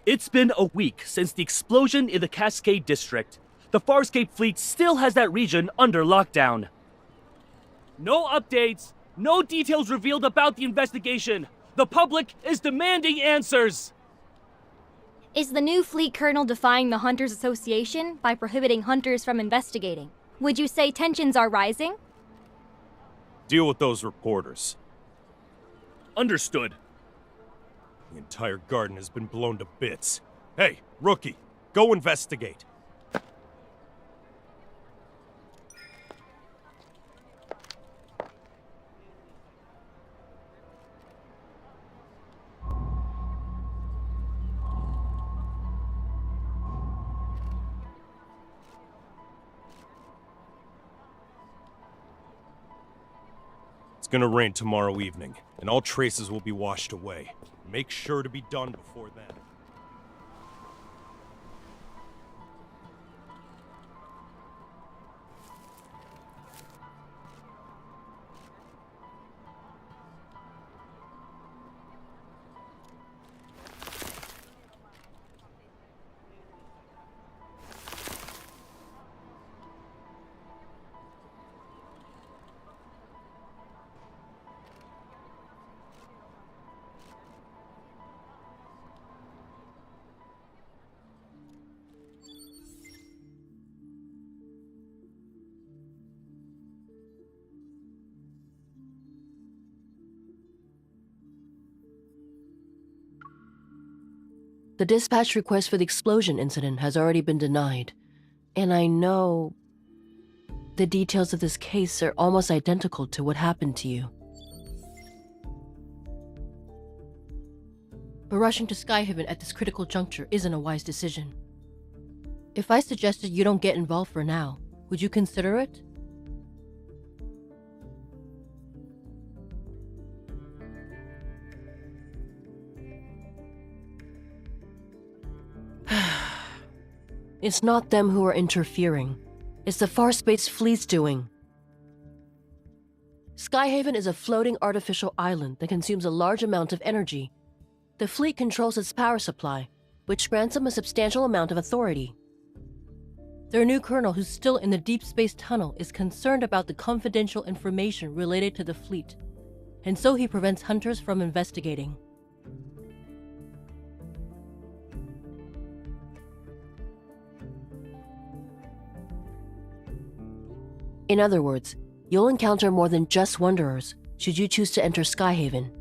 It's been a week since the explosion in the Cascade District. The Farscape fleet still has that region under lockdown. No updates, no details revealed about the investigation. The public is demanding answers. Is the new fleet colonel defying the Hunters Association by prohibiting hunters from investigating? Would you say tensions are rising? Deal with those reporters. Understood. The entire garden has been blown to bits. Hey, rookie, go investigate. It's gonna rain tomorrow evening, and all traces will be washed away. Make sure to be done before then. The dispatch request for the explosion incident has already been denied, and I know the details of this case are almost identical to what happened to you. But rushing to Skyhaven at this critical juncture isn't a wise decision. If I suggested you don't get involved for now, would you consider it? It's not them who are interfering. It's the Farspace fleet's doing. Skyhaven is a floating artificial island that consumes a large amount of energy. The fleet controls its power supply, which grants them a substantial amount of authority. Their new colonel, who's still in the Deepspace tunnel, is concerned about the confidential information related to the fleet, and so he prevents hunters from investigating. In other words, you'll encounter more than just Wanderers should you choose to enter Skyhaven.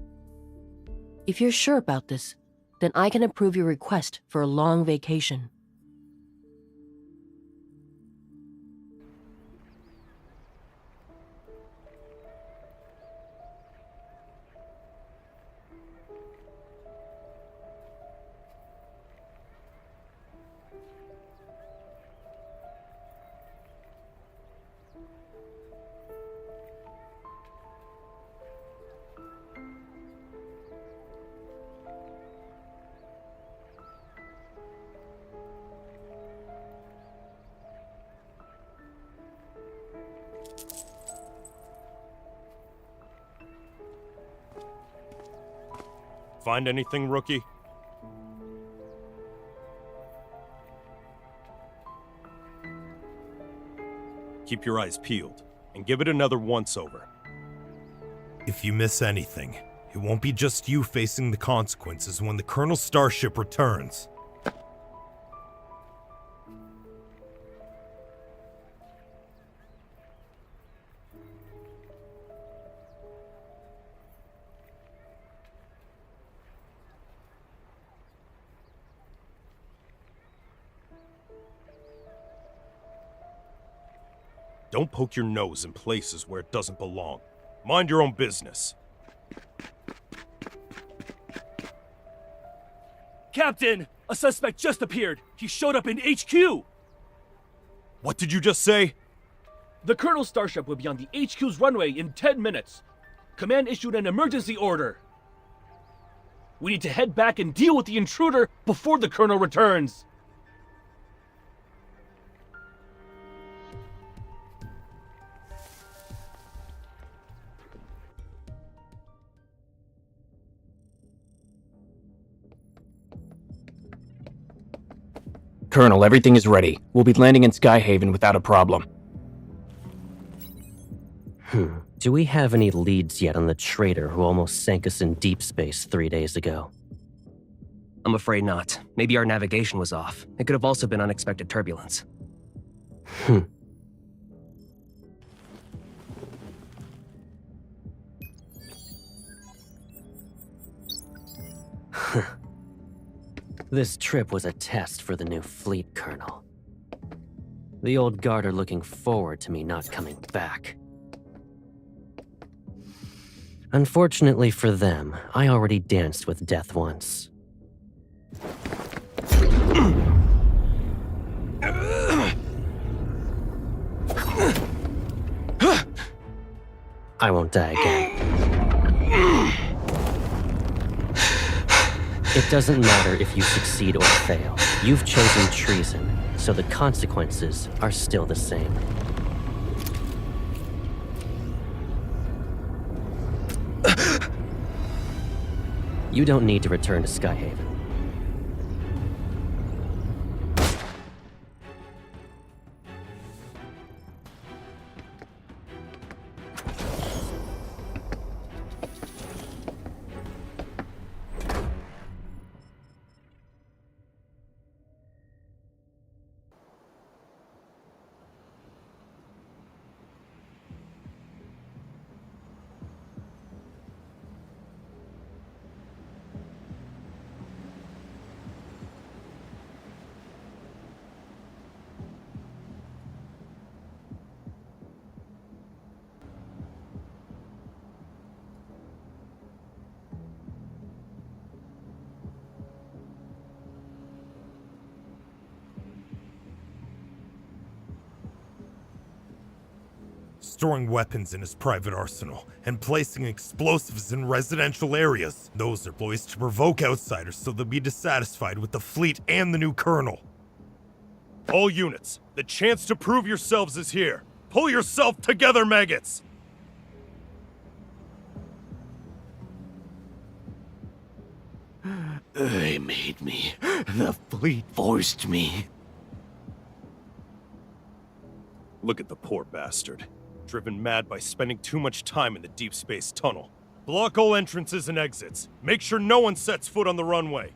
If you're sure about this, then I can approve your request for a long vacation. Find anything, rookie? Keep your eyes peeled, and give it another once-over. If you miss anything, it won't be just you facing the consequences when the Colonel's starship returns. Don't poke your nose in places where it doesn't belong. Mind your own business. Captain, a suspect just appeared. He showed up in HQ. What did you just say? The Colonel's starship will be on the HQ's runway in 10 minutes. Command issued an emergency order. We need to head back and deal with the intruder before the Colonel returns. Colonel, everything is ready. We'll be landing in Skyhaven without a problem. Do we have any leads yet on the traitor who almost sank us in deep space 3 days ago? I'm afraid not. Maybe our navigation was off. It could have also been unexpected turbulence. This trip was a test for the new fleet, Colonel. The old guard are looking forward to me not coming back. Unfortunately for them, I already danced with death once. I won't die again. It doesn't matter if you succeed or fail. You've chosen treason, so the consequences are still the same. You don't need to return to Skyhaven. Storing weapons in his private arsenal, and placing explosives in residential areas. Those are ploys to provoke outsiders so they'll be dissatisfied with the fleet and the new colonel. All units, the chance to prove yourselves is here. Pull yourself together, maggots! They made me. The fleet forced me. Look at the poor bastard. Driven mad by spending too much time in the deep space tunnel. Block all entrances and exits. Make sure no one sets foot on the runway.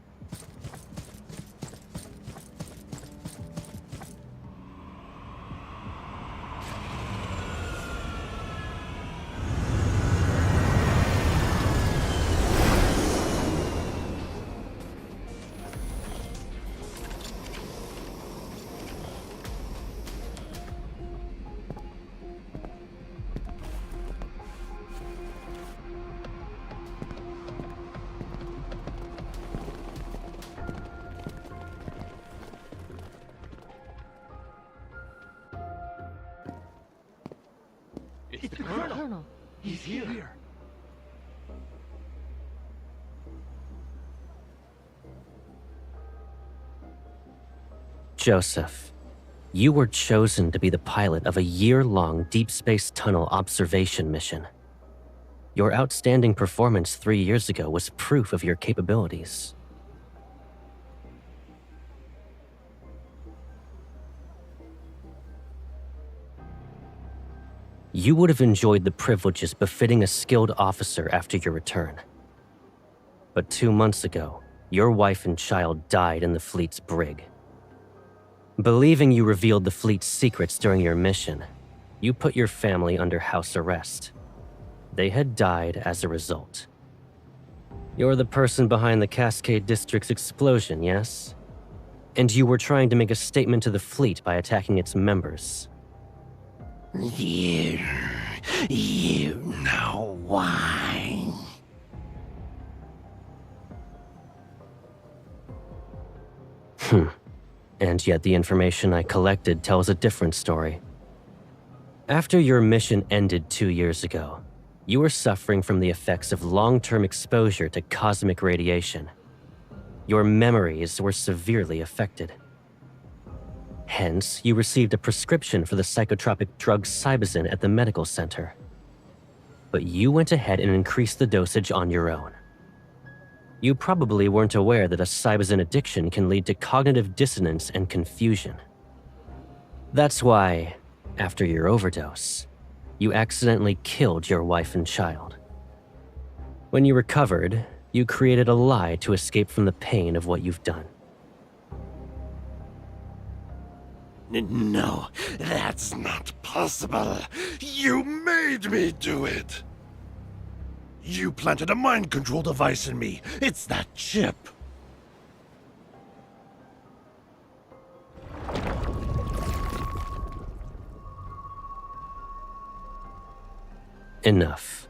It's the Colonel. He's here. Joseph, you were chosen to be the pilot of a year-long deep space tunnel observation mission. Your outstanding performance 3 years ago was proof of your capabilities. You would have enjoyed the privileges befitting a skilled officer after your return. But 2 months ago, your wife and child died in the fleet's brig. Believing you revealed the fleet's secrets during your mission, you put your family under house arrest. They had died as a result. You're the person behind the Cascade District's explosion, yes? And you were trying to make a statement to the fleet by attacking its members. You know why? And yet the information I collected tells a different story. After your mission ended 2 years ago, you were suffering from the effects of long-term exposure to cosmic radiation. Your memories were severely affected. Hence, you received a prescription for the psychotropic drug Cybazin at the medical center. But you went ahead and increased the dosage on your own. You probably weren't aware that a Cybazin addiction can lead to cognitive dissonance and confusion. That's why, after your overdose, you accidentally killed your wife and child. When you recovered, you created a lie to escape from the pain of what you've done. No, that's not possible. You made me do it. You planted a mind control device in me. It's that chip. Enough.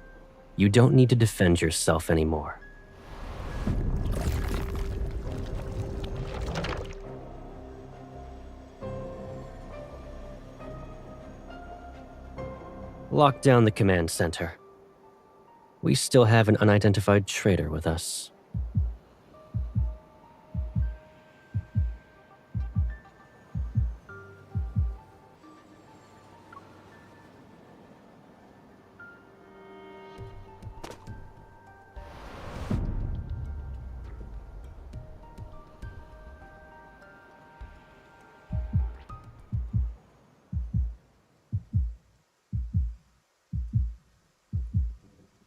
You don't need to defend yourself anymore. Lock down the command center. We still have an unidentified traitor with us.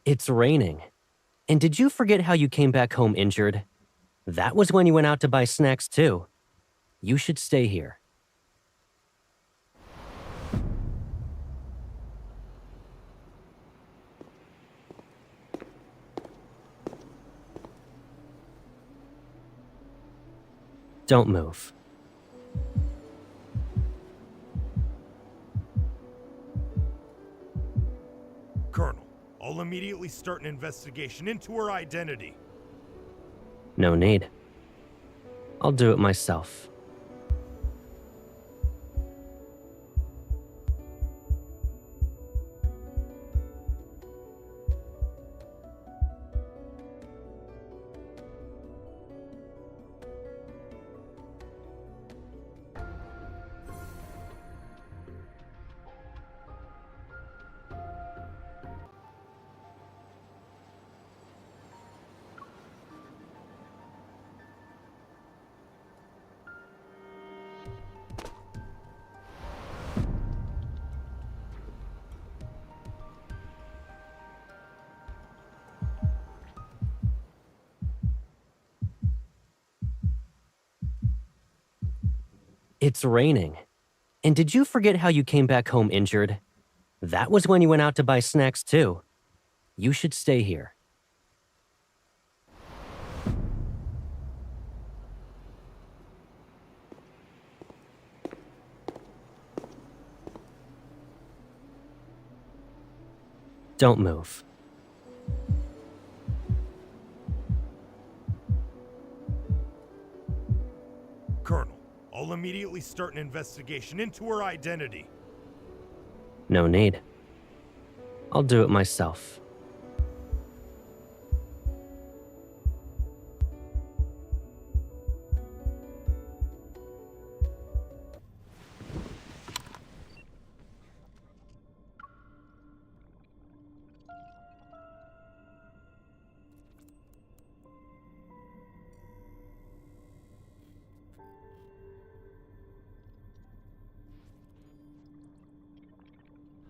It's raining. And did you forget how you came back home injured? That was when you went out to buy snacks too. You should stay here. Don't move. Colonel, I'll immediately start an investigation into her identity. No need. I'll do it myself. It's raining. And did you forget how you came back home injured? That was when you went out to buy snacks too. You should stay here. Don't move. Colonel, I'll immediately start an investigation into her identity. No need. I'll do it myself.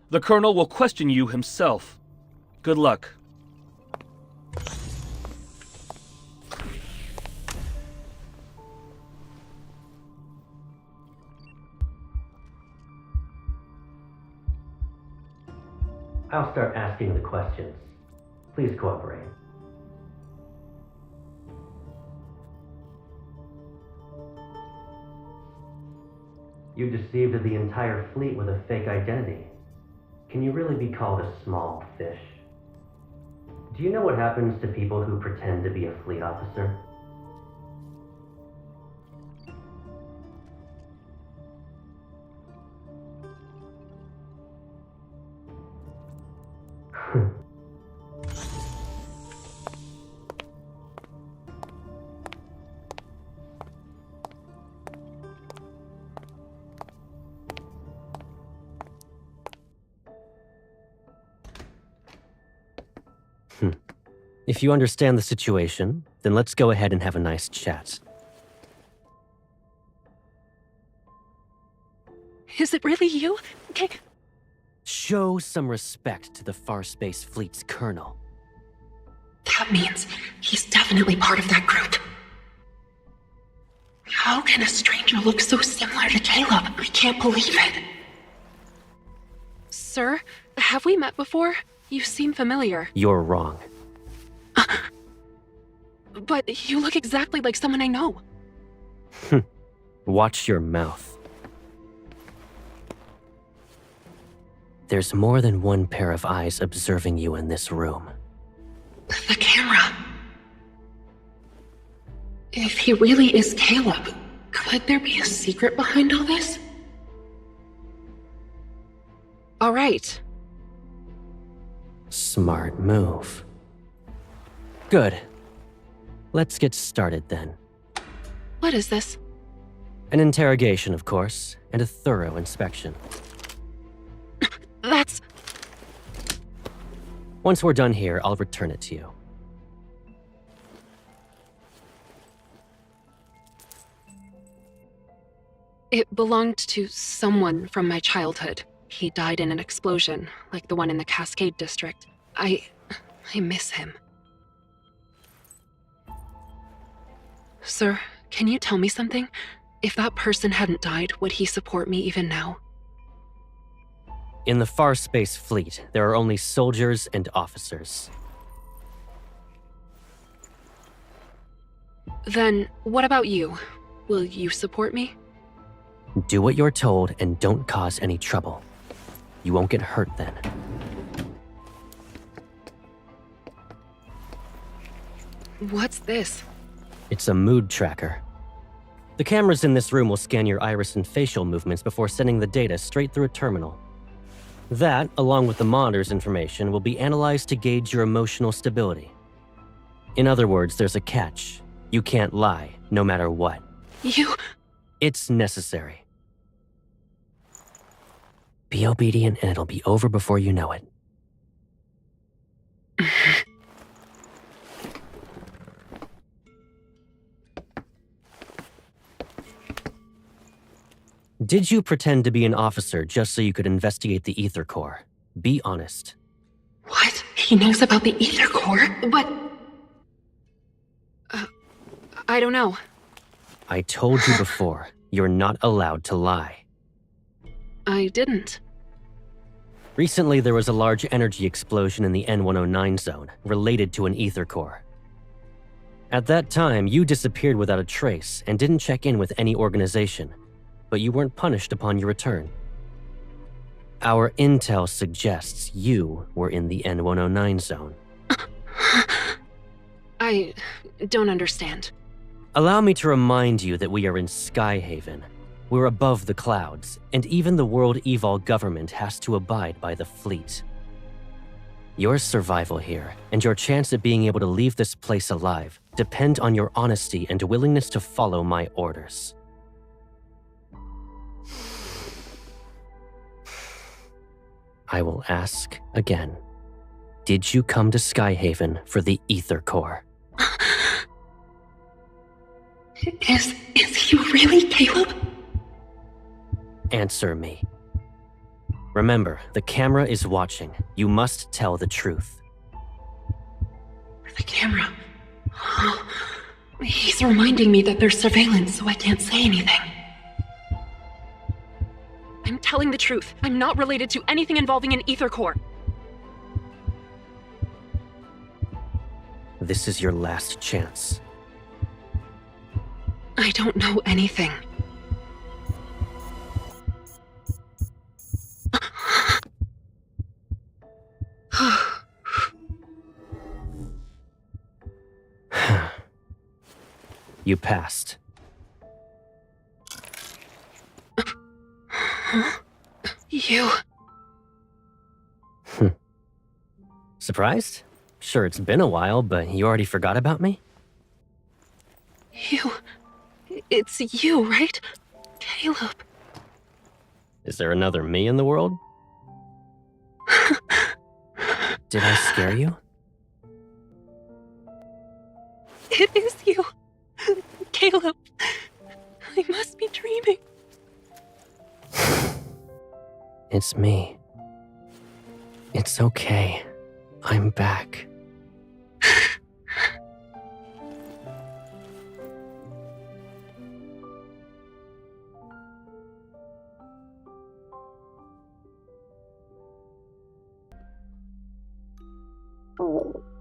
The Colonel will question you himself. Good luck. I'll start asking the questions. Please cooperate. You deceived the entire fleet with a fake identity. Can you really be called a small fish? Do you know what happens to people who pretend to be a fleet officer? If you understand the situation, then let's go ahead and have a nice chat. Is it really you? Show some respect to the Farspace Fleet's colonel. That means he's definitely part of that group. How can a stranger look so similar to Caleb? I can't believe it. Sir, have we met before? You seem familiar. You're wrong. But you look exactly like someone I know. Watch your mouth. There's more than one pair of eyes observing you in this room. The camera. If he really is Caleb, could there be a secret behind all this? All right. Smart move. Good. Let's get started then. What is this? An interrogation, of course, and a thorough inspection. That's... Once we're done here, I'll return it to you. It belonged to someone from my childhood. He died in an explosion, like the one in the Cascade District. I miss him. Sir, can you tell me something? If that person hadn't died, would he support me even now? In the Farspace Fleet, there are only soldiers and officers. Then, what about you? Will you support me? Do what you're told and don't cause any trouble. You won't get hurt then. What's this? It's a mood tracker. The cameras in this room will scan your iris and facial movements before sending the data straight through a terminal. That, along with the monitor's information, will be analyzed to gauge your emotional stability. In other words, there's a catch. You can't lie, no matter what. You... It's necessary. Be obedient and it'll be over before you know it. Did you pretend to be an officer just so you could investigate the Ether Core? Be honest. What? He knows about the Ether Core? But... I don't know. I told you before, you're not allowed to lie. I didn't. Recently, there was a large energy explosion in the N109 zone, related to an Ether Core. At that time, you disappeared without a trace and didn't check in with any organization, but you weren't punished upon your return. Our intel suggests you were in the N109 zone. I don't understand. Allow me to remind you that we are in Skyhaven. We're above the clouds, and even the World Evol government has to abide by the fleet. Your survival here, and your chance at being able to leave this place alive, depend on your honesty and willingness to follow my orders. I will ask again. Did you come to Skyhaven for the Ether Core? Is he really Caleb? Answer me. Remember, the camera is watching. You must tell the truth. The camera. Oh, he's reminding me that there's surveillance, so I can't say anything. I'm telling the truth. I'm not related to anything involving an Ether Core. This is your last chance. I don't know anything. You passed. You... Surprised? Sure, it's been a while, but you already forgot about me? It's you, right? Caleb. Is there another me in the world? Did I scare you? It is you. Caleb. I must be dreaming. It's me. It's okay. I'm back.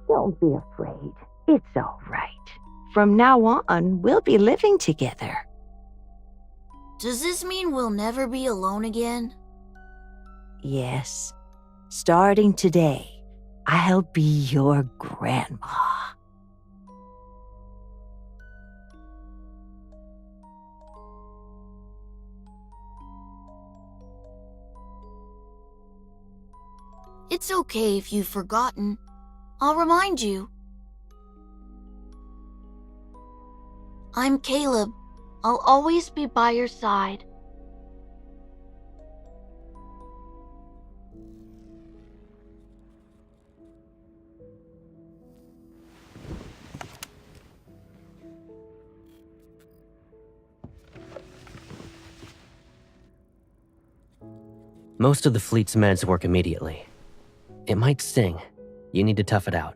Don't be afraid. It's all right. From now on, we'll be living together. Does this mean we'll never be alone again? Yes. Starting today, I'll be your grandma. It's okay if you've forgotten. I'll remind you. I'm Caleb. I'll always be by your side. Most of the fleet's meds work immediately. It might sting. You need to tough it out.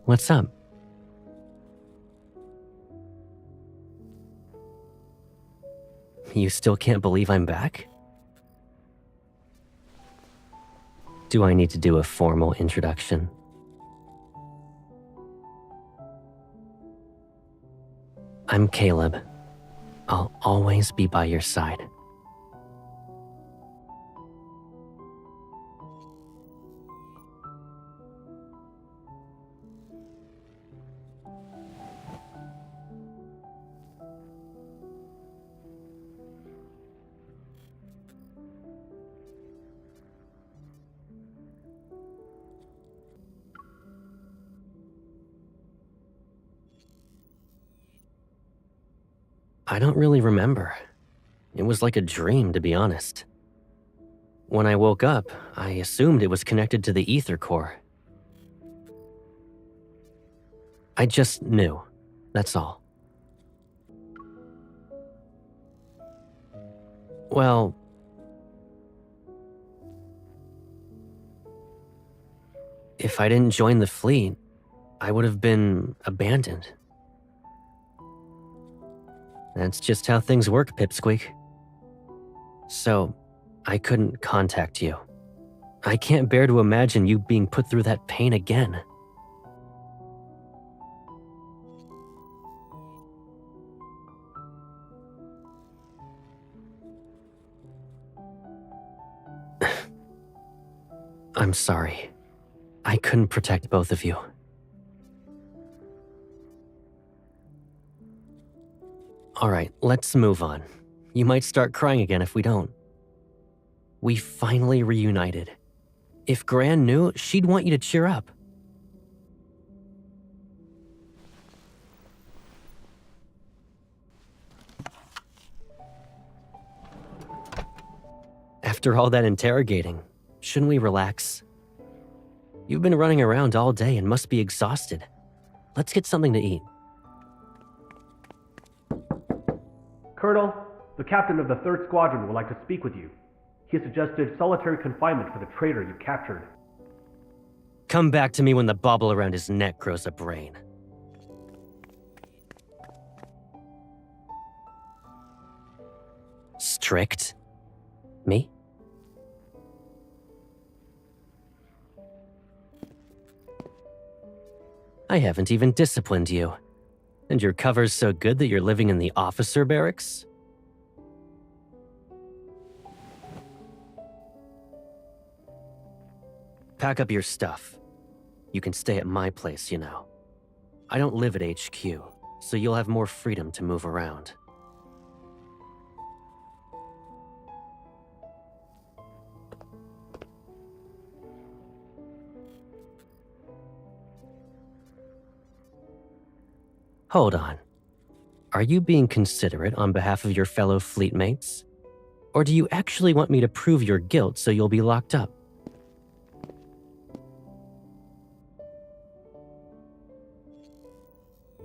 What's up? You still can't believe I'm back? Do I need to do a formal introduction? I'm Caleb. I'll always be by your side. I don't really remember. It was like a dream, to be honest. When I woke up, I assumed it was connected to the ether core. I just knew. That's all. Well, if I didn't join the fleet, I would have been abandoned. That's just how things work, Pipsqueak. So, I couldn't contact you. I can't bear to imagine you being put through that pain again. I'm sorry. I couldn't protect both of you. All right, let's move on. You might start crying again if we don't. We finally reunited. If Gran knew, she'd want you to cheer up. After all that interrogating, shouldn't we relax? You've been running around all day and must be exhausted. Let's get something to eat. Colonel, the captain of the 3rd Squadron would like to speak with you. He suggested solitary confinement for the traitor you captured. Come back to me when the bauble around his neck grows a brain. Strict? Me? I haven't even disciplined you. And your cover's so good that you're living in the officer barracks? Pack up your stuff. You can stay at my place, you know. I don't live at HQ, so you'll have more freedom to move around. Hold on. Are you being considerate on behalf of your fellow fleetmates? Or do you actually want me to prove your guilt so you'll be locked up?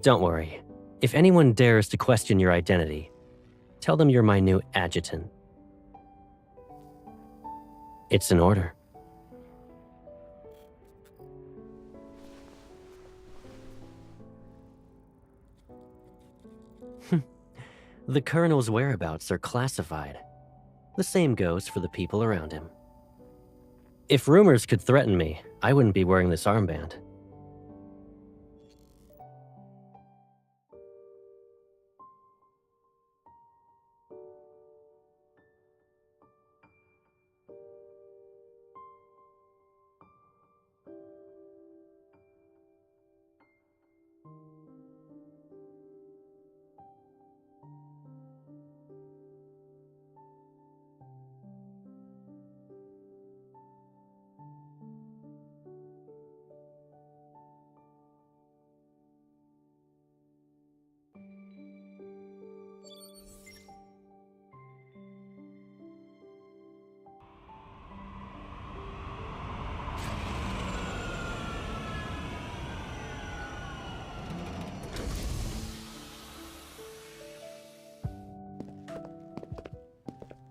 Don't worry. If anyone dares to question your identity, tell them you're my new adjutant. It's an order. The Colonel's whereabouts are classified. The same goes for the people around him. If rumors could threaten me, I wouldn't be wearing this armband.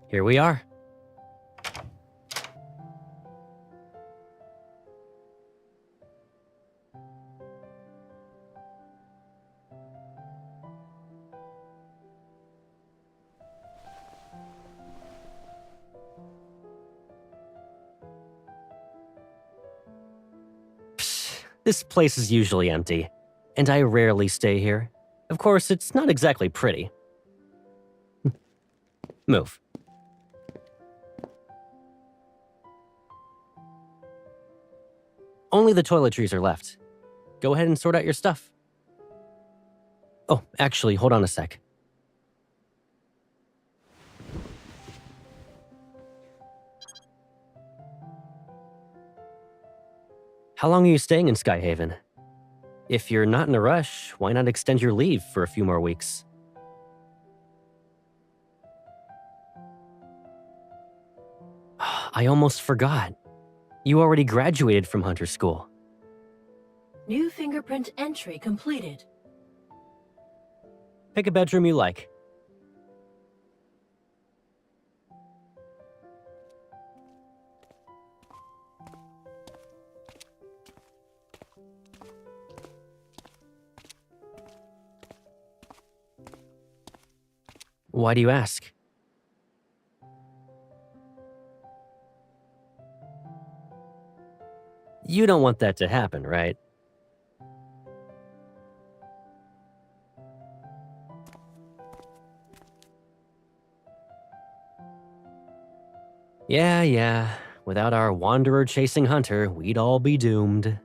Here we are. Psst, this place is usually empty, and I rarely stay here. Of course, it's not exactly pretty. Move. Only the toiletries are left. Go ahead and sort out your stuff. Oh, actually, hold on a sec. How long are you staying in Skyhaven? If you're not in a rush, why not extend your leave for a few more weeks? I almost forgot. You already graduated from Hunter School. New fingerprint entry completed. Pick a bedroom you like. Why do you ask? You don't want that to happen, right? Yeah. Without our wanderer chasing Hunter, we'd all be doomed.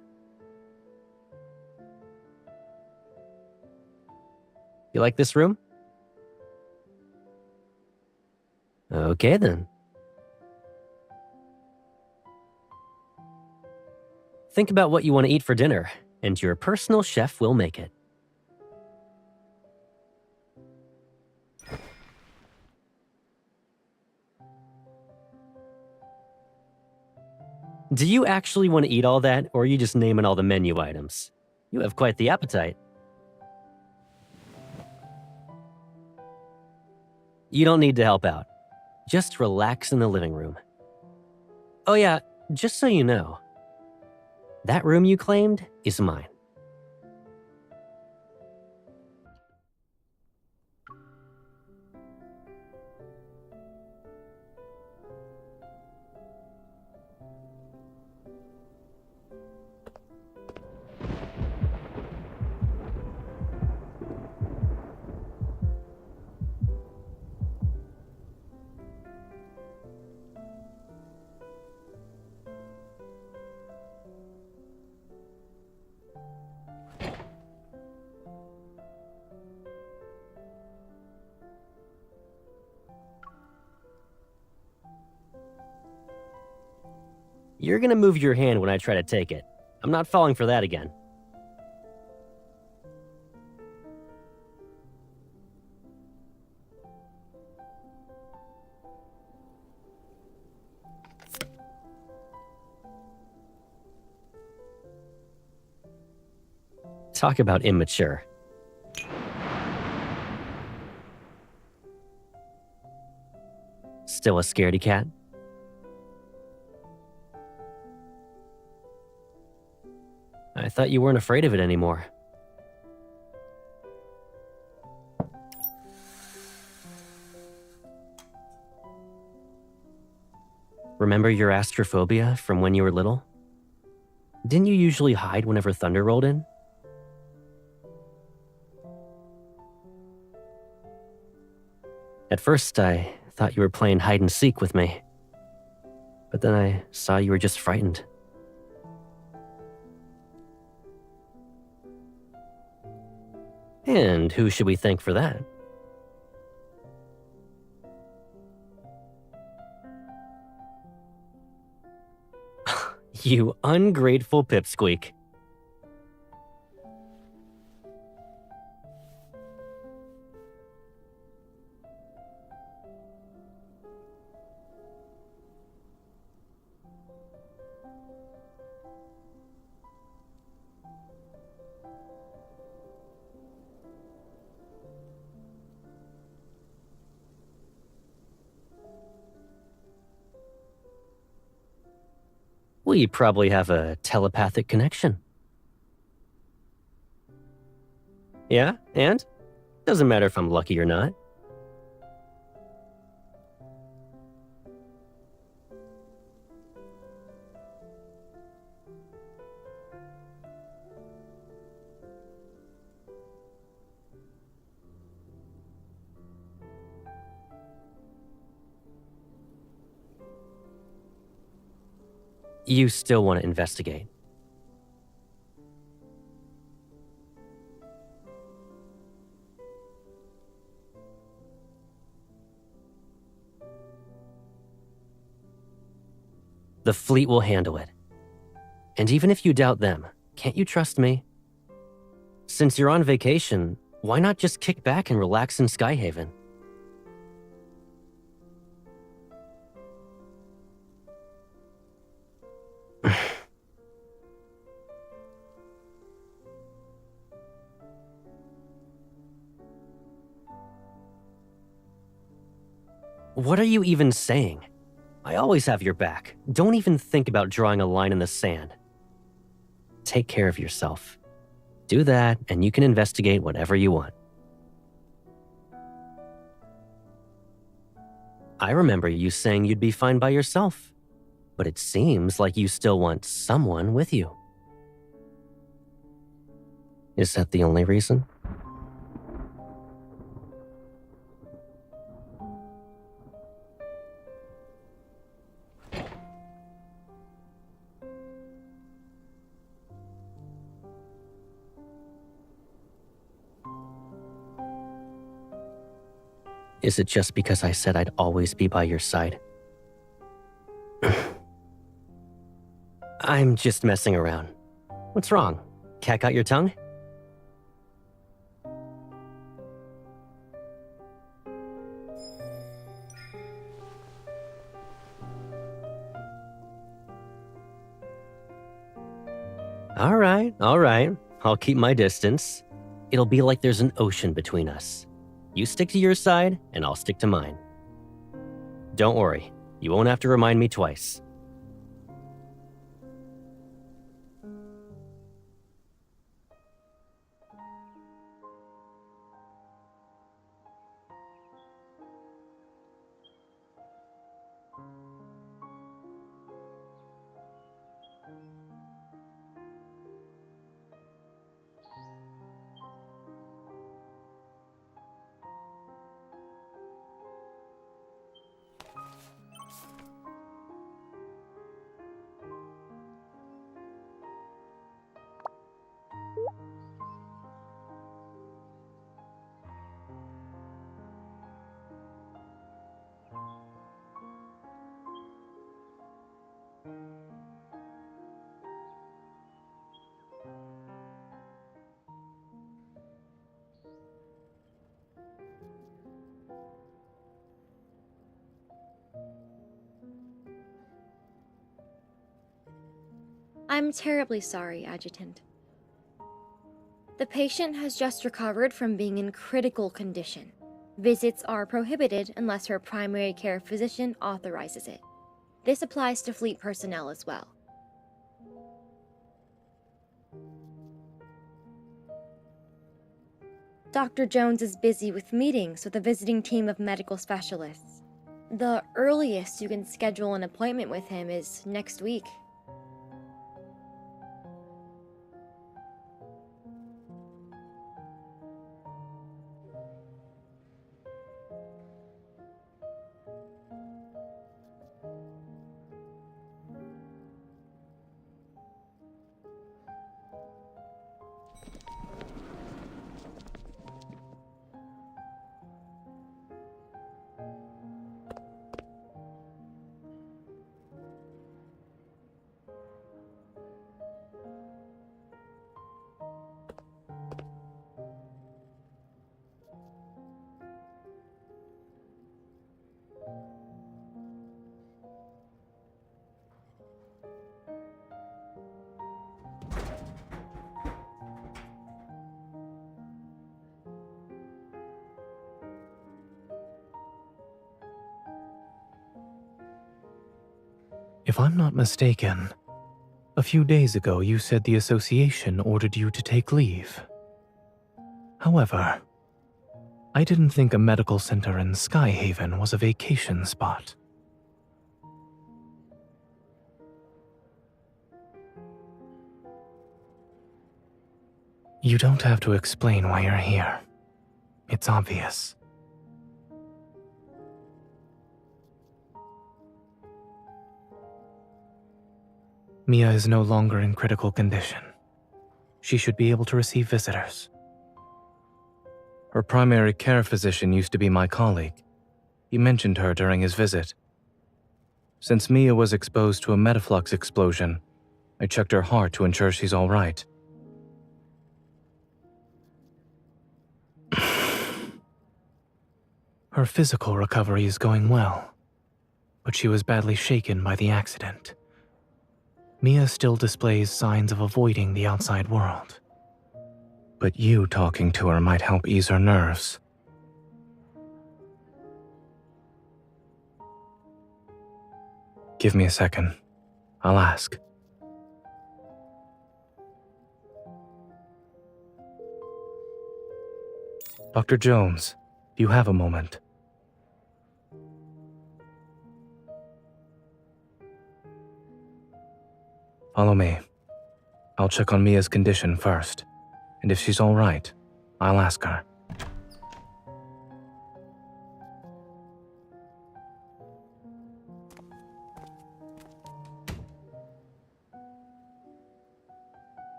You like this room? Okay then. Think about what you want to eat for dinner, and your personal chef will make it. Do you actually want to eat all that, or are you just naming all the menu items? You have quite the appetite. You don't need to help out. Just relax in the living room. Oh yeah, just so you know, that room you claimed is mine. You're gonna move your hand when I try to take it. I'm not falling for that again. Talk about immature. Still a scaredy cat? I thought you weren't afraid of it anymore. Remember your astrophobia from when you were little? Didn't you usually hide whenever thunder rolled in? At first, I thought you were playing hide and seek with me. But then I saw you were just frightened. And who should we thank for that? You ungrateful pipsqueak. We probably have a telepathic connection. Yeah, and? Doesn't matter if I'm lucky or not. You still want to investigate. The fleet will handle it. And even if you doubt them, can't you trust me? Since you're on vacation, why not just kick back and relax in Skyhaven? What are you even saying? I always have your back. Don't even think about drawing a line in the sand. Take care of yourself. Do that, and you can investigate whatever you want. I remember you saying you'd be fine by yourself, but it seems like you still want someone with you. Is that the only reason? Is it just because I said I'd always be by your side? I'm just messing around. What's wrong? Cat got your tongue? All right. I'll keep my distance. It'll be like there's an ocean between us. You stick to your side, and I'll stick to mine. Don't worry, you won't have to remind me twice. I'm terribly sorry, Adjutant. The patient has just recovered from being in critical condition. Visits are prohibited unless her primary care physician authorizes it. This applies to fleet personnel as well. Dr. Jones is busy with meetings with a visiting team of medical specialists. The earliest you can schedule an appointment with him is next week. If I'm not mistaken, a few days ago you said the association ordered you to take leave. However, I didn't think a medical center in Skyhaven was a vacation spot. You don't have to explain why you're here. It's obvious. Mia is no longer in critical condition. She should be able to receive visitors. Her primary care physician used to be my colleague. He mentioned her during his visit. Since Mia was exposed to a metaflux explosion, I checked her heart to ensure she's all right. Her physical recovery is going well, but she was badly shaken by the accident. Mia still displays signs of avoiding the outside world. But you talking to her might help ease her nerves. Give me a second. I'll ask. Dr. Jones, do you have a moment? Follow me. I'll check on Mia's condition first, and if she's all right, I'll ask her.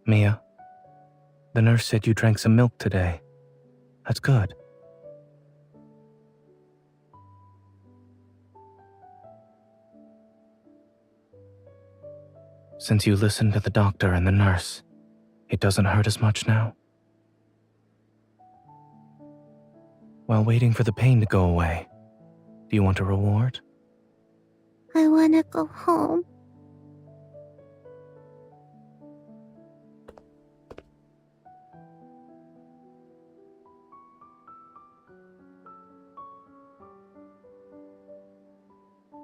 Mia, the nurse said you drank some milk today. That's good. Since you listened to the doctor and the nurse, it doesn't hurt as much now? While waiting for the pain to go away, do you want a reward? I want to go home.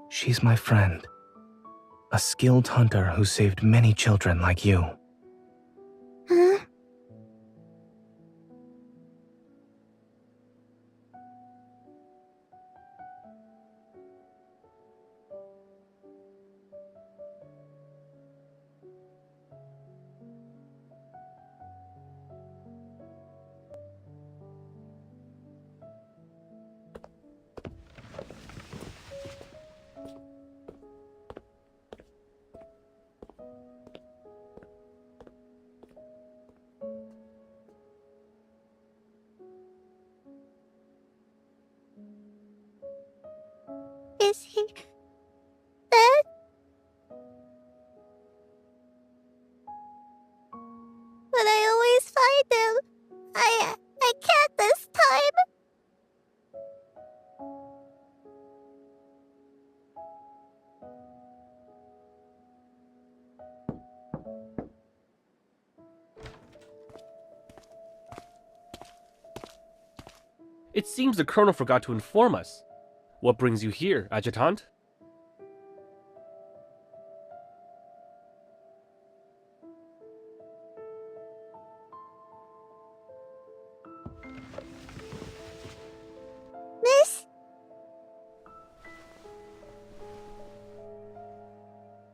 She's my friend. A skilled hunter who saved many children like you. Huh? It seems the Colonel forgot to inform us. What brings you here, Adjutant? Miss?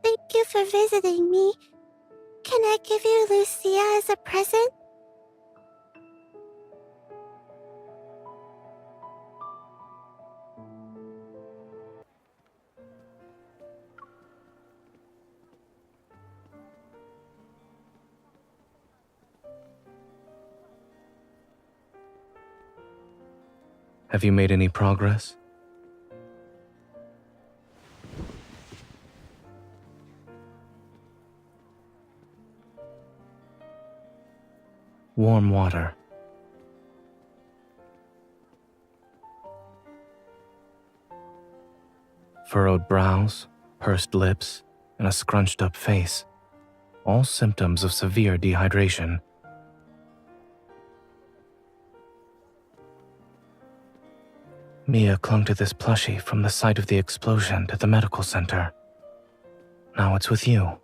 Thank you for visiting me. Can I give you Lucia as a present? Have you made any progress? Warm water. Furrowed brows, pursed lips, and a scrunched up face. All symptoms of severe dehydration. Mia clung to this plushie from the site of the explosion at the medical center. Now it's with you.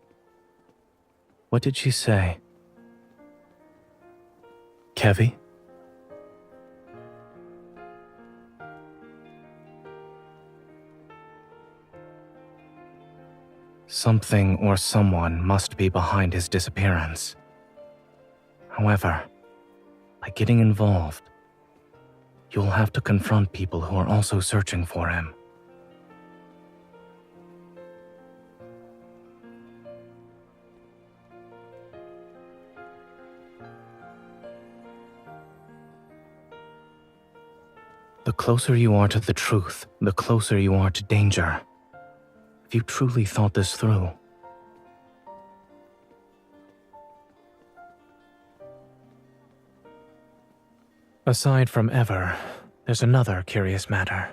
What did she say? Kevi? Something or someone must be behind his disappearance. However, by getting involved, you'll have to confront people who are also searching for him. The closer you are to the truth, the closer you are to danger. If you truly thought this through. Aside from Ever, there's another curious matter.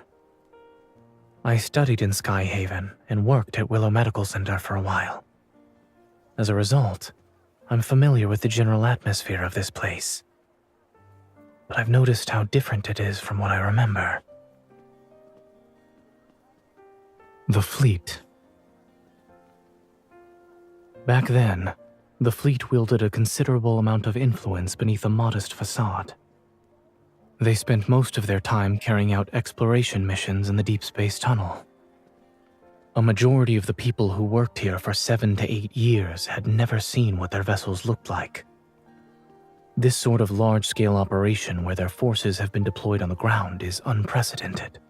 I studied in Skyhaven and worked at Willow Medical Center for a while. As a result, I'm familiar with the general atmosphere of this place. But I've noticed how different it is from what I remember. The fleet. Back then, the fleet wielded a considerable amount of influence beneath a modest facade. They spent most of their time carrying out exploration missions in the Deepspace tunnel. A majority of the people who worked here for 7 to 8 years had never seen what their vessels looked like. This sort of large-scale operation where their forces have been deployed on the ground is unprecedented.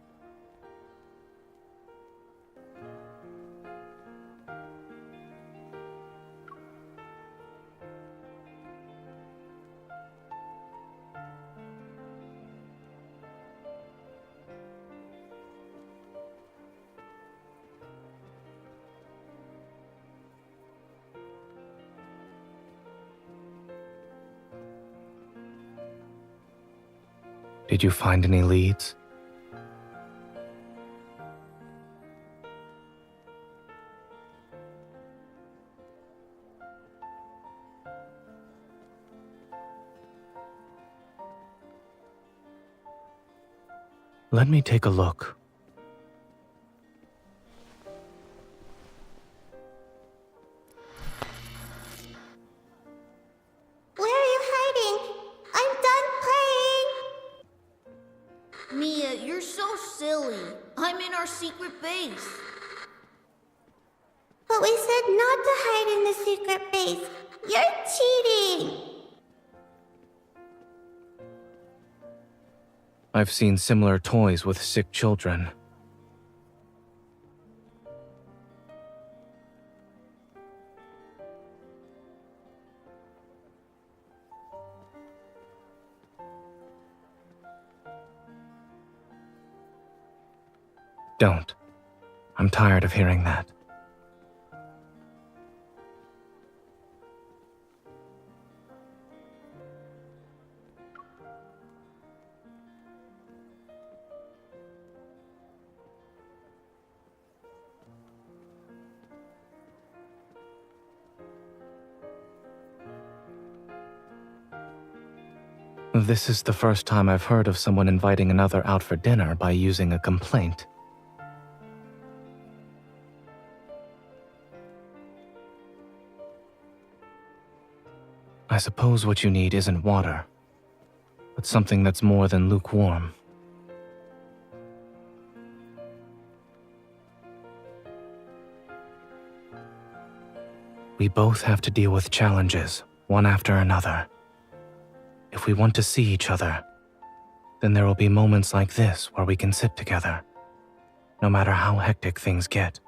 Did you find any leads? Let me take a look. Where are you hiding? I'm done playing! Mia, you're so silly. I'm in our secret base. But we said not to hide in the secret base. You're cheating! I've seen similar toys with sick children. Don't. I'm tired of hearing that. This is the first time I've heard of someone inviting another out for dinner by using a complaint. I suppose what you need isn't water, but something that's more than lukewarm. We both have to deal with challenges, one after another. If we want to see each other, then there will be moments like this where we can sit together, no matter how hectic things get.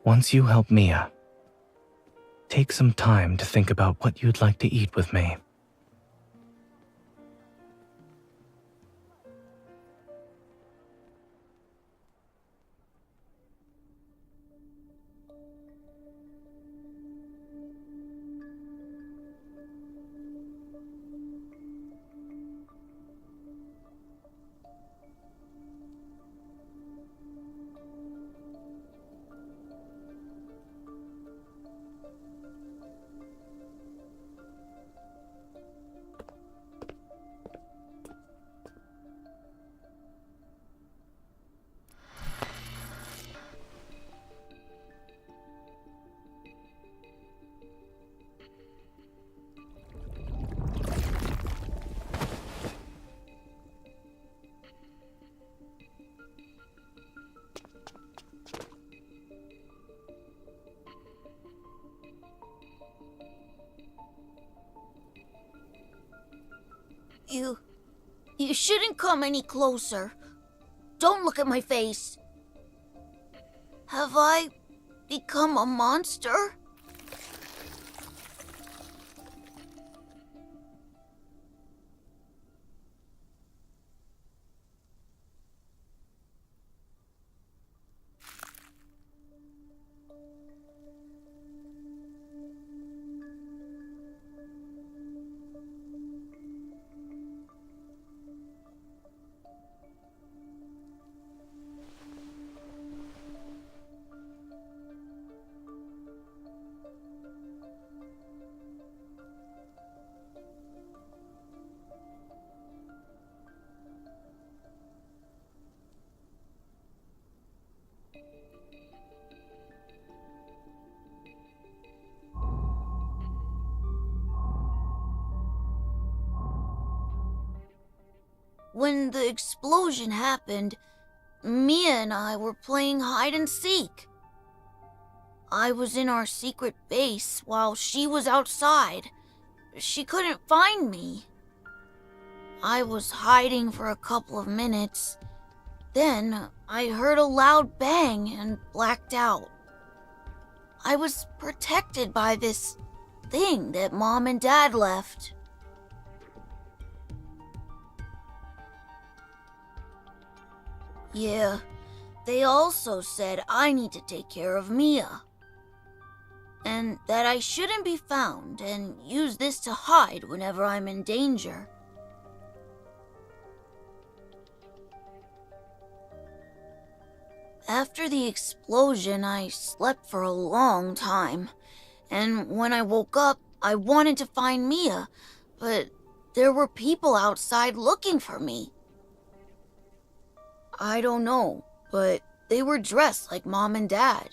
Once you help Mia, take some time to think about what you'd like to eat with me. You shouldn't come any closer. Don't look at my face. Have I become a monster? When the explosion happened, Mia and I were playing hide and seek. I was in our secret base while she was outside. She couldn't find me. I was hiding for a couple of minutes. Then I heard a loud bang and blacked out. I was protected by this thing that Mom and Dad left. Yeah, they also said I need to take care of Mia. And that I shouldn't be found and use this to hide whenever I'm in danger. After the explosion, I slept for a long time. And when I woke up, I wanted to find Mia, but there were people outside looking for me. I don't know, but they were dressed like Mom and Dad.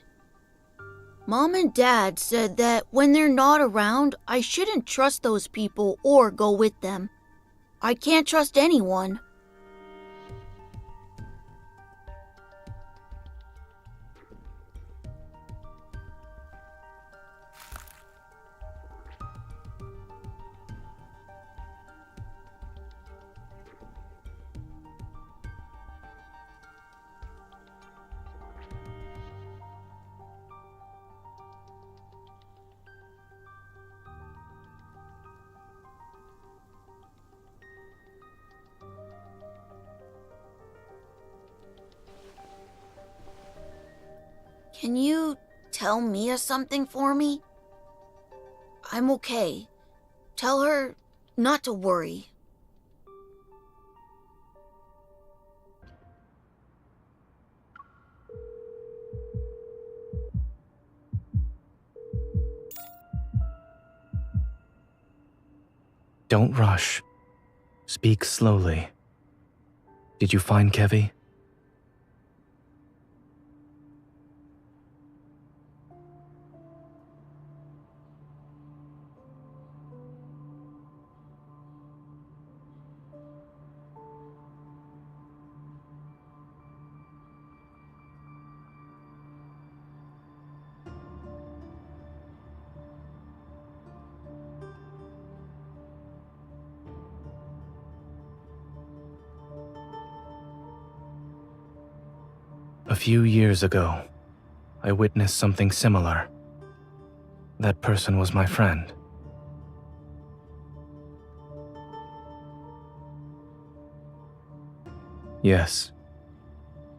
Mom and Dad said that when they're not around, I shouldn't trust those people or go with them. I can't trust anyone. Can you tell Mia something for me? I'm okay. Tell her not to worry. Don't rush. Speak slowly. Did you find Kevi? A few years ago, I witnessed something similar. That person was my friend. Yes.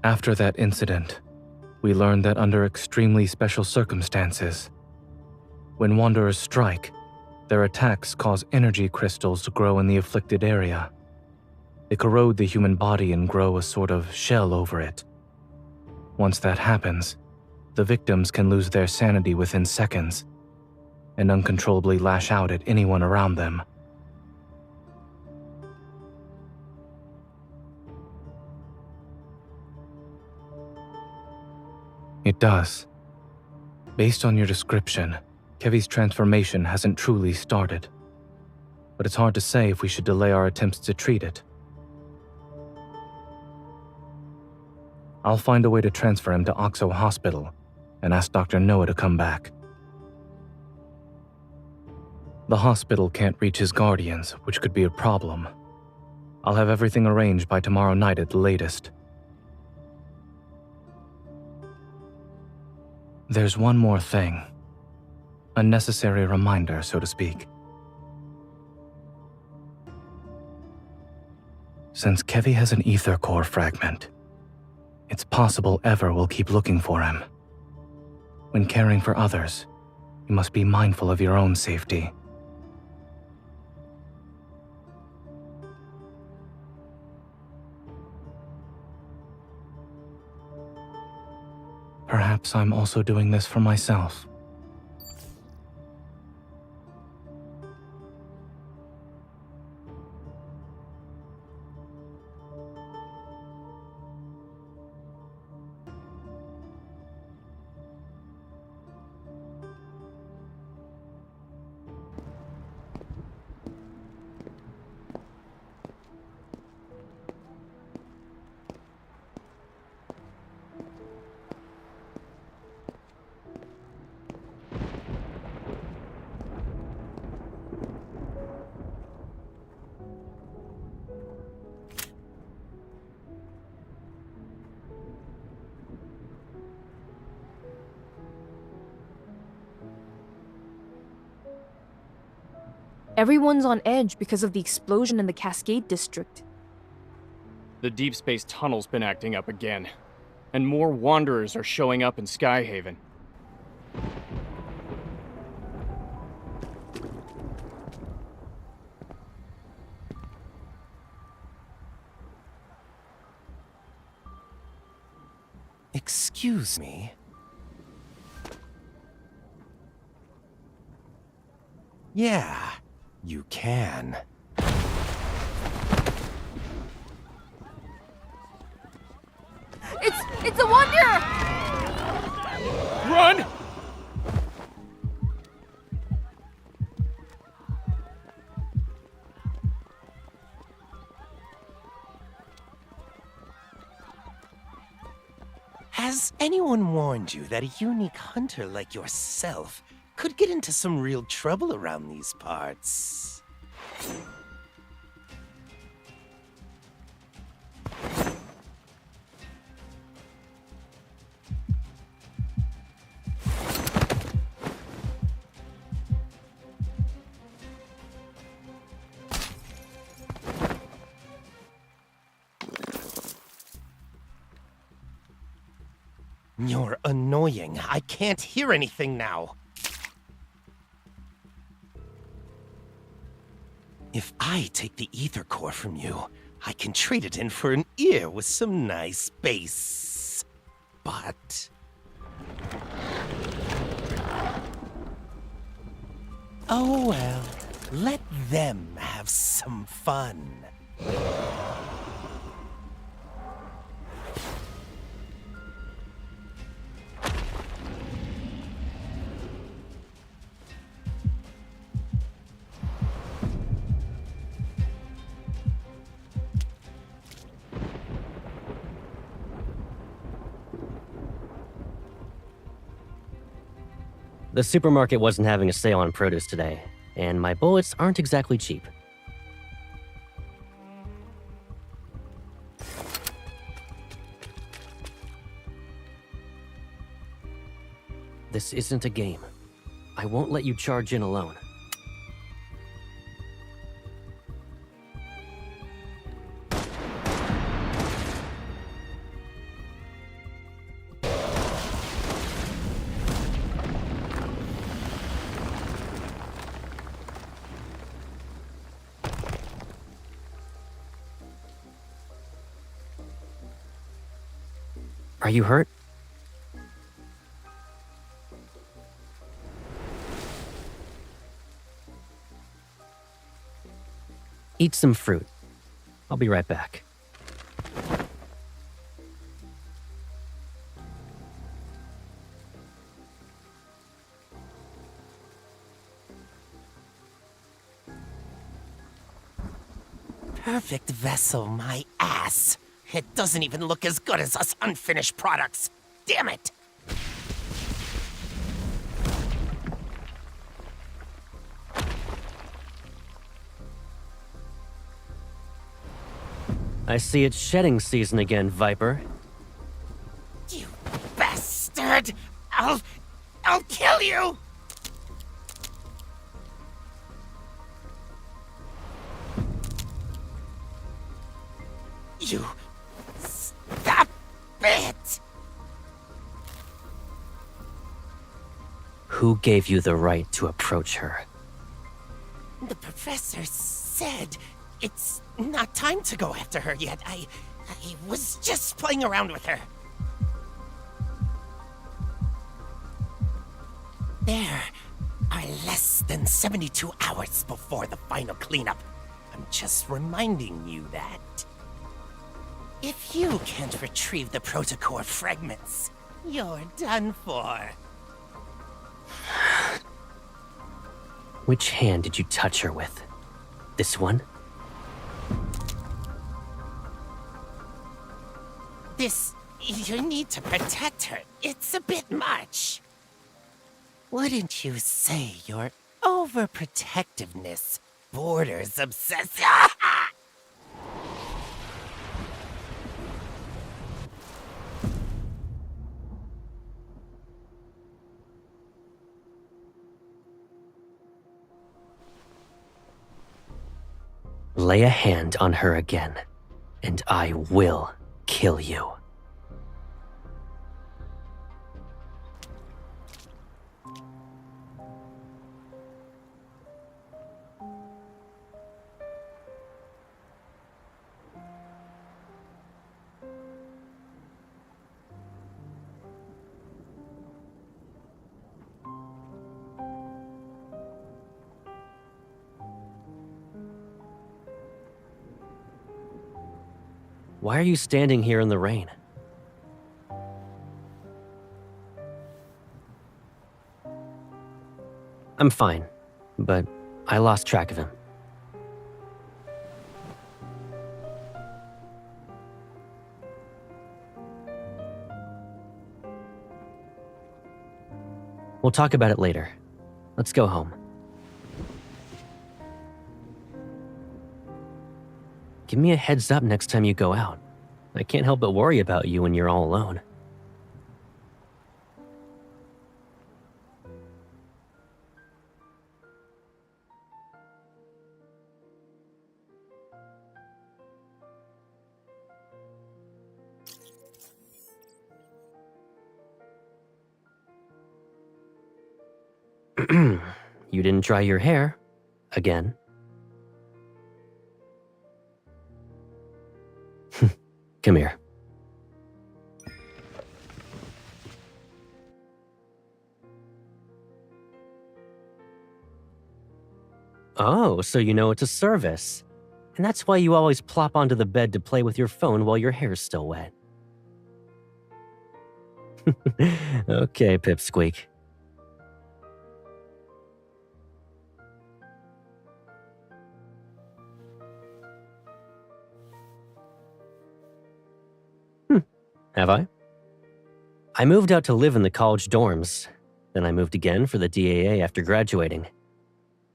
After that incident, we learned that under extremely special circumstances, when Wanderers strike, their attacks cause energy crystals to grow in the afflicted area. They corrode the human body and grow a sort of shell over it. Once that happens, the victims can lose their sanity within seconds and uncontrollably lash out at anyone around them. It does. Based on your description, Kevi's transformation hasn't truly started. But it's hard to say if we should delay our attempts to treat it. I'll find a way to transfer him to Oxo Hospital and ask Dr. Noah to come back. The hospital can't reach his guardians, which could be a problem. I'll have everything arranged by tomorrow night at the latest. There's one more thing. A necessary reminder, so to speak. Since Kevi has an ether core fragment, it's possible Ever will keep looking for him. When caring for others, you must be mindful of your own safety. Perhaps I'm also doing this for myself. Everyone's on edge because of the explosion in the Cascade District. The Deepspace tunnel's been acting up again, and more Wanderers are showing up in Skyhaven. Excuse me? Yeah, you can. It's a wonder! Run! Has anyone warned you that a unique hunter like yourself could get into some real trouble around these parts? You're annoying. I can't hear anything now. If I take the ether core from you, I can trade it in for an ear with some nice bass. But... oh well. Let them have some fun. The supermarket wasn't having a sale on produce today, and my bullets aren't exactly cheap. This isn't a game. I won't let you charge in alone. Are you hurt? Eat some fruit. I'll be right back. Perfect vessel, my ass. It doesn't even look as good as us unfinished products. Damn it! I see it's shedding season again, Viper. You bastard! I'll kill you! You... Stop it! Who gave you the right to approach her? The professor said it's not time to go after her yet. I was just playing around with her. There are less than 72 hours before the final cleanup. I'm just reminding you that. If you can't retrieve the protocore fragments, you're done for. Which hand did you touch her with? This one? You need to protect her. It's a bit much. Wouldn't you say your overprotectiveness borders obsessive? Lay a hand on her again, and I will kill you. Why are you standing here in the rain? I'm fine, but I lost track of him. We'll talk about it later. Let's go home. Give me a heads up next time you go out. I can't help but worry about you when you're all alone. You didn't dry your hair. Again. Come here. Oh, so you know it's a service. And that's why you always plop onto the bed to play with your phone while your hair's still wet. Okay, Pipsqueak. Have I? I moved out to live in the college dorms. Then I moved again for the DAA after graduating.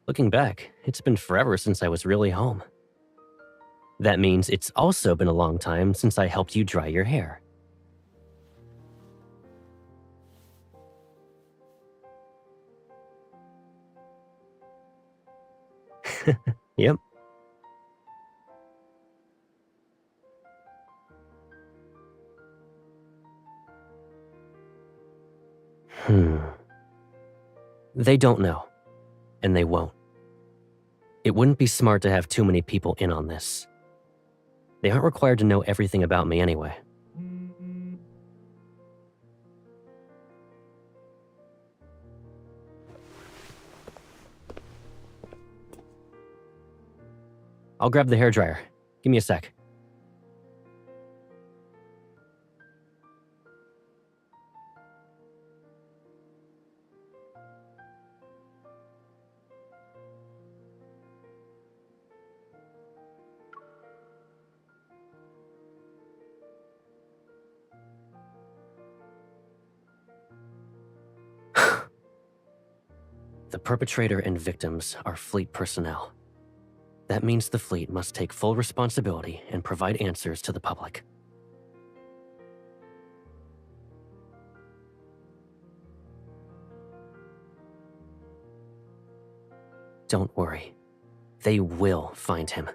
Looking back, it's been forever since I was really home. That means it's also been a long time since I helped you dry your hair. Yep. They don't know. And they won't. It wouldn't be smart to have too many people in on this. They aren't required to know everything about me anyway. I'll grab the hairdryer. Give me a sec. The perpetrator and victims are fleet personnel. That means the fleet must take full responsibility and provide answers to the public. Don't worry. They will find him.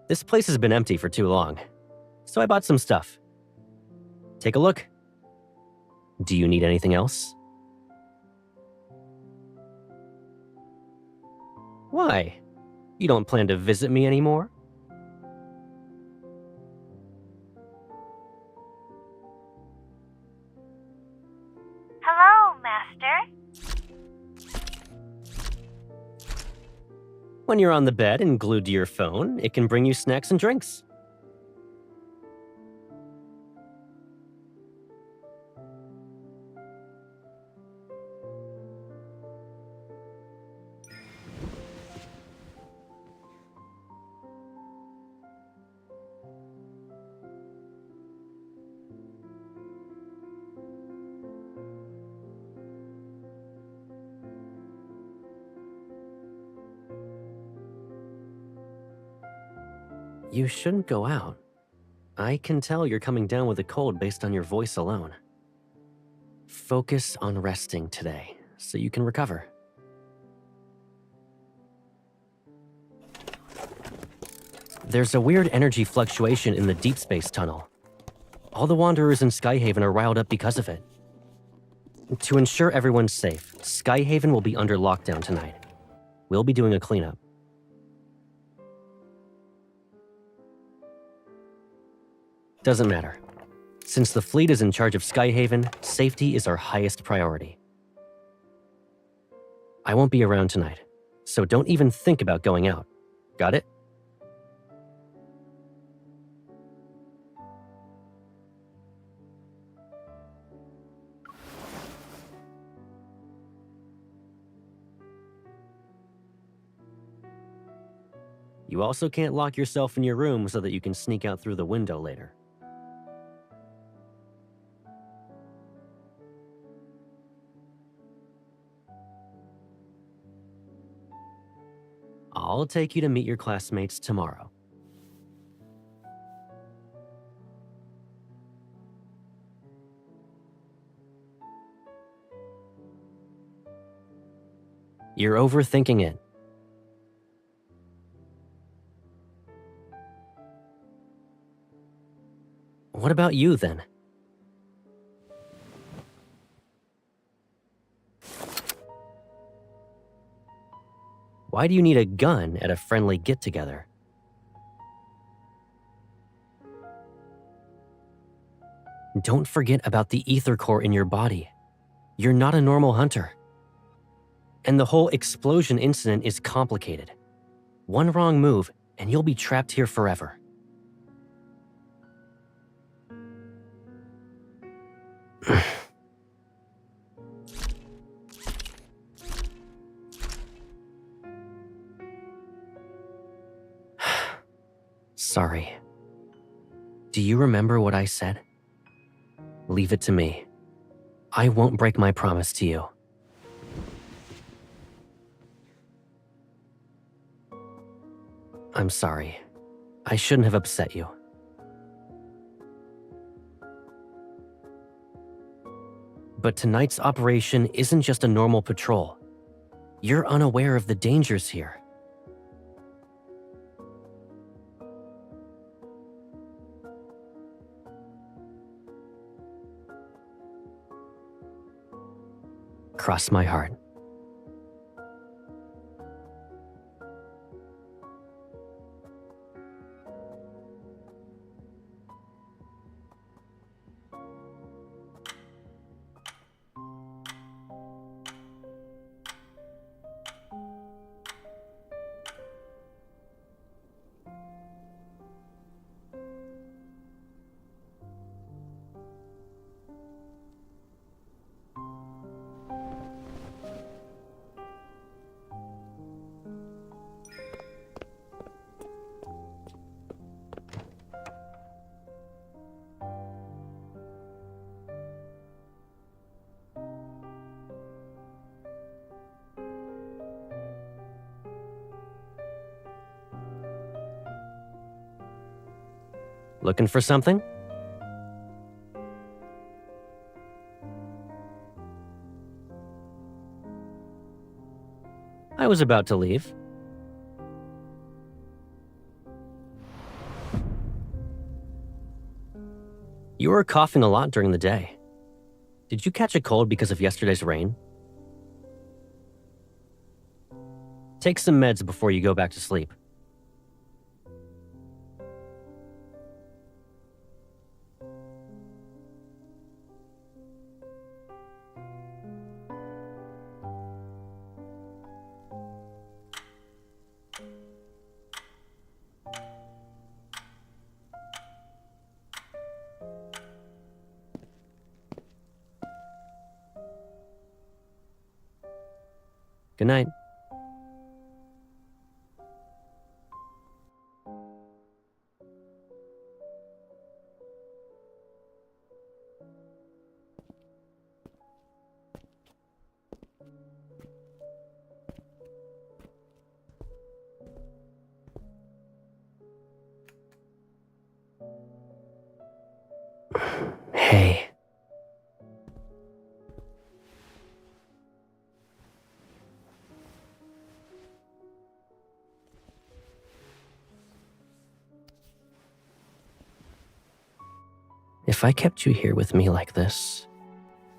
This place has been empty for too long, so I bought some stuff. Take a look. Do you need anything else? Why? You don't plan to visit me anymore? Hello, Master. When you're on the bed and glued to your phone, it can bring you snacks and drinks. You shouldn't go out. I can tell you're coming down with a cold based on your voice alone. Focus on resting today, so you can recover. There's a weird energy fluctuation in the Deepspace tunnel. All the Wanderers in Skyhaven are riled up because of it. To ensure everyone's safe, Skyhaven will be under lockdown tonight. We'll be doing a cleanup. Doesn't matter. Since the fleet is in charge of Skyhaven, safety is our highest priority. I won't be around tonight, so don't even think about going out. Got it? You also can't lock yourself in your room so that you can sneak out through the window later. I'll take you to meet your classmates tomorrow. You're overthinking it. What about you, then? Why do you need a gun at a friendly get-together? Don't forget about the ether core in your body. You're not a normal hunter. And the whole explosion incident is complicated. One wrong move, and you'll be trapped here forever. Sorry. Do you remember what I said? Leave it to me. I won't break my promise to you. I'm sorry. I shouldn't have upset you. But tonight's operation isn't just a normal patrol. You're unaware of the dangers here. Cross my heart. Looking for something? I was about to leave. You were coughing a lot during the day. Did you catch a cold because of yesterday's rain? Take some meds before you go back to sleep. Good night. Hey. If I kept you here with me like this,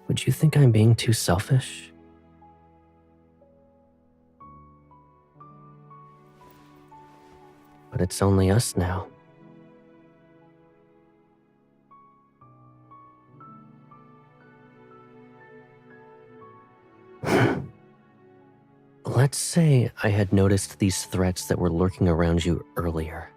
would you think I'm being too selfish? But it's only us now. Let's say I had noticed these threats that were lurking around you earlier.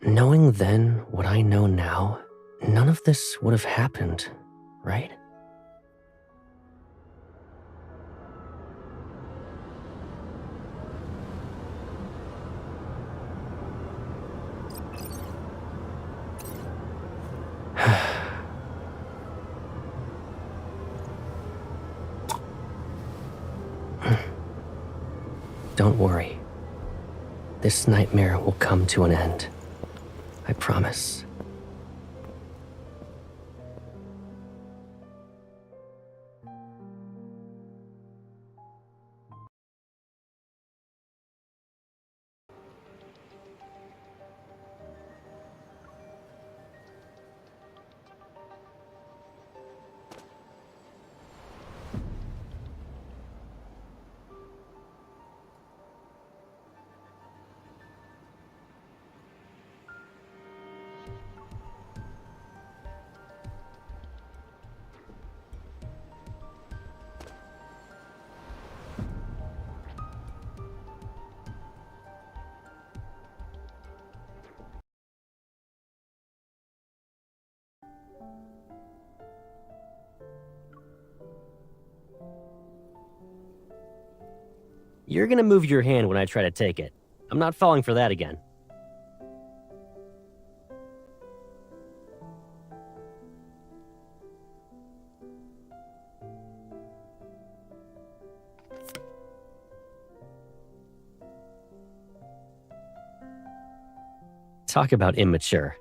Knowing then what I know now, none of this would have happened, right? Don't worry. This nightmare will come to an end. I promise. You're gonna move your hand when I try to take it. I'm not falling for that again. Talk about immature.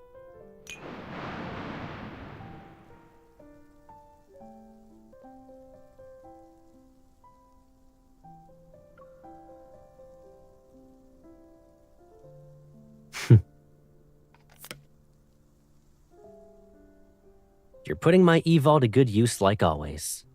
You're putting my evol to good use like always.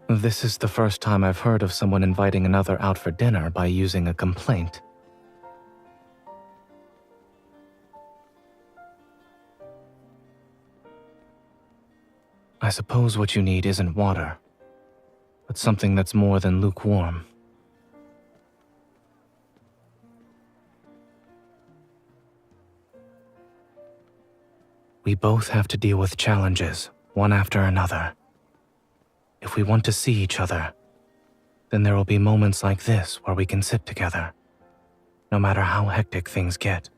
This is the first time I've heard of someone inviting another out for dinner by using a complaint. I suppose what you need isn't water, but something that's more than lukewarm. We both have to deal with challenges, one after another. If we want to see each other, then there will be moments like this where we can sit together, no matter how hectic things get.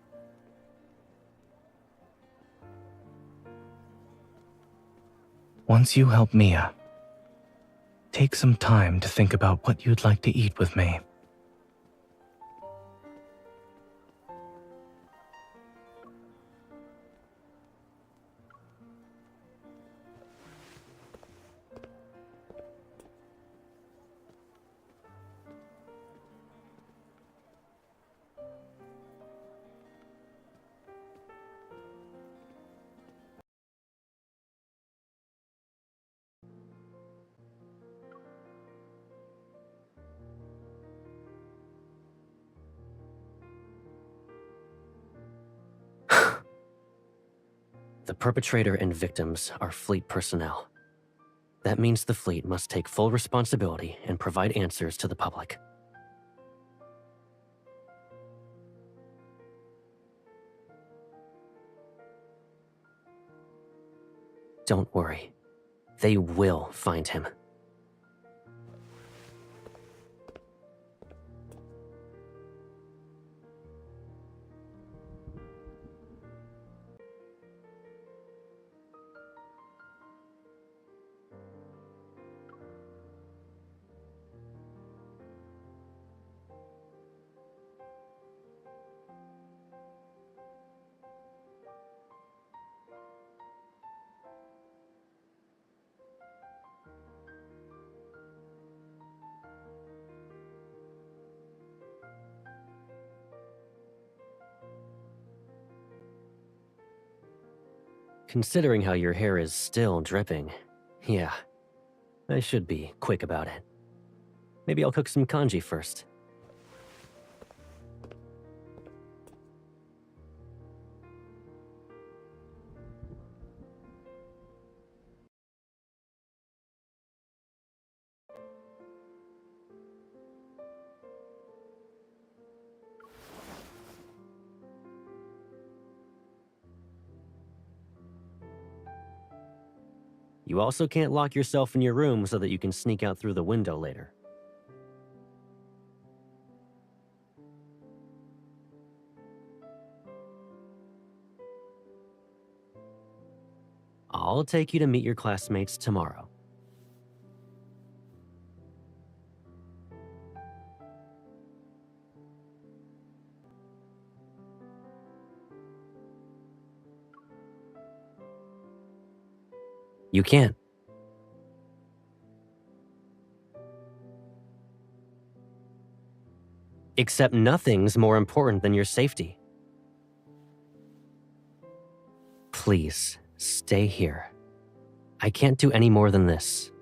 Once you help Mia, take some time to think about what you'd like to eat with me. The perpetrator and victims are fleet personnel. That means the fleet must take full responsibility and provide answers to the public. Don't worry. They will find him. Considering how your hair is still dripping, yeah, I should be quick about it. Maybe I'll cook some kanji first. You also can't lock yourself in your room so that you can sneak out through the window later. I'll take you to meet your classmates tomorrow. You can't. Except nothing's more important than your safety. Please, stay here. I can't do any more than this.